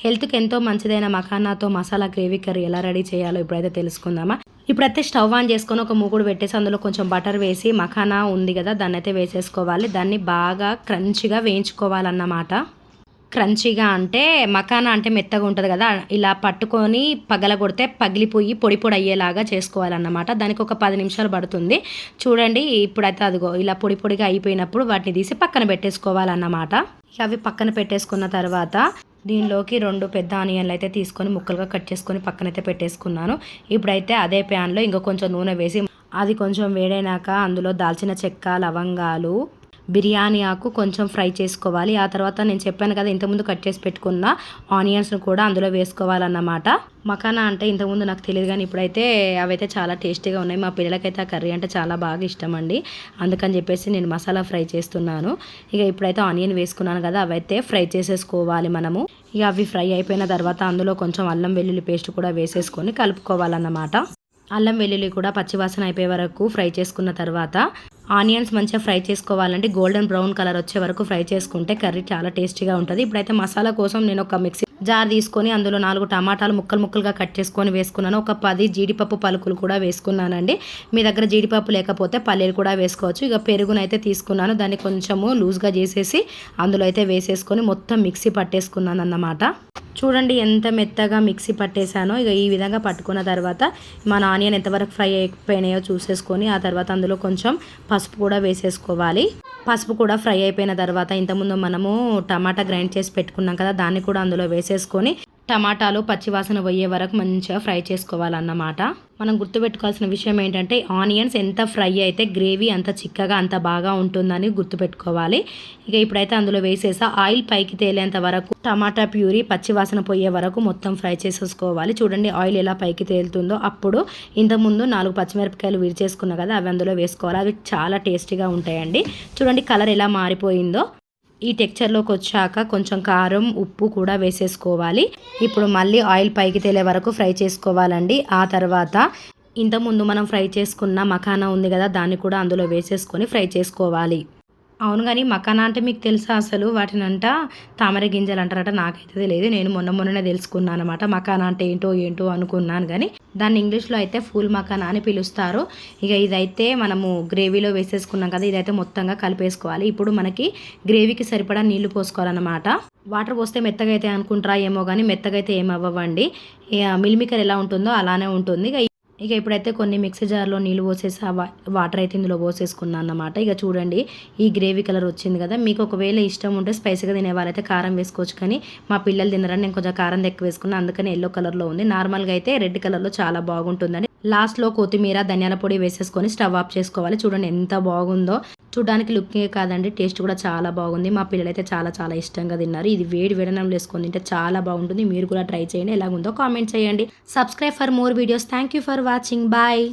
హెల్త్కి ఎంతో మంచిదైన మఖానాతో masala gravy curry ఎలా రెడీ చేయాలో ఇప్పుడైతే తెలుసుకుందామా. ఇప్పుడైతే స్టవ్ ఆన్ చేసుకొని ఒక మూకుడు పెట్టేసి అందులో కొంచెం బటర్ వేసి మఖానా ఉంది కదా దాన్ని అయితే వేసేసుకోవాలి. దాన్ని బాగా క్రంచిగా వేయించుకోవాలన్నమాట. క్రంచీగా అంటే మఖానా అంటే మెత్తగా ఉంటుంది కదా, ఇలా పట్టుకొని పగలగొడితే పగిలిపోయి పొడి పొడి అయ్యేలాగా చేసుకోవాలన్నమాట. దానికి ఒక 10 నిమిషాలు పడుతుంది. చూడండి ఇప్పుడైతే అదిగో ఇలా పొడి పొడిగా అయిపోయినప్పుడు వాటిని తీసి పక్కన పెట్టేసుకోవాలన్నమాట. అవి పక్కన పెట్టేసుకున్న తర్వాత దీనిలోకి 2 పెద్ద ఆనియన్లు అయితే తీసుకొని ముక్కలుగా కట్ చేసుకొని పక్కనైతే పెట్టేసుకున్నాను. ఇప్పుడైతే అదే ప్యాన్లో ఇంకో కొంచెం నూనె వేసి అది కొంచెం వేడైనాక అందులో దాల్చిన చెక్క, లవంగాలు, బిర్యానీ ఆకు కొంచెం ఫ్రై చేసుకోవాలి. ఆ తర్వాత నేను చెప్పాను కదా ఇంతకుముందు కట్ చేసి పెట్టుకున్న ఆనియన్స్ను కూడా అందులో వేసుకోవాలన్నమాట. మఖానా అంటే ఇంతకుముందు నాకు తెలియదు కానీ ఇప్పుడైతే అవైతే చాలా టేస్టీగా ఉన్నాయి. మా పిల్లలకైతే ఆ కర్రీ అంటే చాలా బాగా ఇష్టం అండి. అందుకని చెప్పేసి నేను మసాలా ఫ్రై చేస్తున్నాను. ఇక ఇప్పుడైతే ఆనియన్ వేసుకున్నాను కదా అవైతే ఫ్రై చేసేసుకోవాలి మనము. ఇక అవి ఫ్రై అయిపోయిన తర్వాత అందులో కొంచెం అల్లం వెల్లుల్లి పేస్ట్ కూడా వేసేసుకొని కలుపుకోవాలన్నమాట. అల్లం వెల్లుల్లి కూడా పచ్చివాసన అయిపోయే వరకు ఫ్రై చేసుకున్న తర్వాత ఆనియన్స్ మంచిగా ఫ్రై చేసుకోవాలంటే గోల్డెన్ బ్రౌన్ కలర్ వచ్చే వరకు ఫ్రై చేసుకుంటే కర్రీ చాలా టేస్టీగా ఉంటుంది. ఇప్పుడైతే మసాలా కోసం నేను ఒక మిక్సీ జార్ తీసుకొని అందులో 4 టమాటాలు ముక్కలుగా కట్ చేసుకొని వేసుకున్నాను. ఒక 10 జీడిపప్పు పలుకులు కూడా వేసుకున్నానండి. మీ దగ్గర జీడిపప్పు లేకపోతే పల్లీలు కూడా వేసుకోవచ్చు. ఇక పెరుగునైతే తీసుకున్నాను, దాన్ని కొంచెము లూజ్గా చేసేసి అందులో అయితే వేసేసుకొని మొత్తం మిక్సీ పట్టేసుకున్నాను అన్నమాట. చూడండి ఎంత మెత్తగా మిక్సీ పట్టేశానో. ఇక ఈ విధంగా పట్టుకున్న తర్వాత మన ఆనియన్ ఎంతవరకు ఫ్రై అయిపోయినాయో చూసేసుకొని ఆ తర్వాత అందులో కొంచెం పసుపు కూడా వేసేసుకోవాలి. పసుపు కూడా ఫ్రై అయిపోయిన తర్వాత ఇంతకుముందు మనము టమాటా గ్రైండ్ చేసి పెట్టుకున్నాం కదా దాన్ని కూడా అందులో వేసేసుకొని టమాటాలు పచ్చివాసన పోయే వరకు మంచిగా ఫ్రై చేసుకోవాలన్నమాట. మనం గుర్తుపెట్టుకోవాల్సిన విషయం ఏంటంటే ఆనియన్స్ ఎంత ఫ్రై అయితే గ్రేవీ అంత చిక్కగా అంత బాగా ఉంటుందని గుర్తుపెట్టుకోవాలి. ఇక ఇప్పుడైతే అందులో వేసేసా ఆయిల్ పైకి తేలేంత వరకు టమాటా ప్యూరీ పచ్చివాసన పోయే వరకు మొత్తం ఫ్రై చేసేసుకోవాలి. చూడండి ఆయిల్ ఎలా పైకి తేలుతుందో అప్పుడు ఇంతకుముందు 4 పచ్చిమిరపకాయలు విరిచేసుకున్నా కదా అవి అందులో వేసుకోవాలి. అవి చాలా టేస్టీగా ఉంటాయండి. చూడండి కలర్ ఎలా మారిపోయిందో. ఈ టెక్చర్లోకి వచ్చాక కొంచెం కారం, ఉప్పు కూడా వేసేసుకోవాలి. ఇప్పుడు మళ్ళీ ఆయిల్ పైకి తేలే వరకు ఫ్రై చేసుకోవాలండి. ఆ తర్వాత ఇంతకుముందు మనం ఫ్రై చేసుకున్న మఖానా ఉంది కదా దాన్ని కూడా అందులో వేసేసుకొని ఫ్రై చేసుకోవాలి. అవును కానీ మఖానా అంటే మీకు తెలుసా అసలు వాటినంట తామర గింజలు అంటారట, నాకైతే తెలియదు. నేను మొన్ననే తెలుసుకున్నాను అనమాట. మఖానా అంటే ఏంటో అనుకున్నాను కానీ దాన్ని ఇంగ్లీష్లో అయితే ఫూల్ మఖానా అని పిలుస్తారు. ఇక ఇదైతే మనము గ్రేవీలో వేసేసుకున్నాం కదా ఇదైతే మొత్తంగా కలిపేసుకోవాలి. ఇప్పుడు మనకి గ్రేవీకి సరిపడా నీళ్లు పోసుకోవాలన్నమాట. వాటర్ పోస్తే మెత్తగా అయితే అనుకుంటారా ఏమో కానీ మెత్తగా అయితే ఏమవ్వండి. మిల్మికర్ ఎలా ఉంటుందో అలానే ఉంటుంది. ఇక ఇప్పుడైతే కొన్ని మిక్సీ జార్లో నీళ్ళు పోసేసి వాటర్ అయితే ఇందులో పోసేసుకున్నాను అన్నమాట. ఇక చూడండి ఈ గ్రేవీ కలర్ వచ్చింది కదా. మీకు ఒకవేళ ఇష్టం ఉంటే స్పైసీగా తినే వాళ్ళైతే కారం వేసుకోవచ్చు, కానీ మా పిల్లలు తినరని నేను కొంచెం కారం ఎక్కువ వేసుకున్నాను, అందుకని ఎల్లో కలర్లో ఉంది. నార్మల్గా అయితే రెడ్ కలర్లో చాలా బాగుంటుందండి. లాస్ట్లో కొత్తిమీర, ధనియాల పొడి వేసేసుకొని స్టవ్ ఆఫ్ చేసుకోవాలి. చూడండి ఎంత బాగుందో. చూడడానికి లుక్కే కాదండి టేస్ట్ కూడా చాలా బాగుంది. మా పిల్లలైతే చాలా ఇష్టంగా తిన్నారు. ఇది వేడి వేడనం వేసుకొని తింటే చాలా బాగుంటుంది. మీరు కూడా ట్రై చేయండి, ఎలాగుందో కామెంట్ చేయండి. Subscribe for more videos. Thank you for watching. Bye.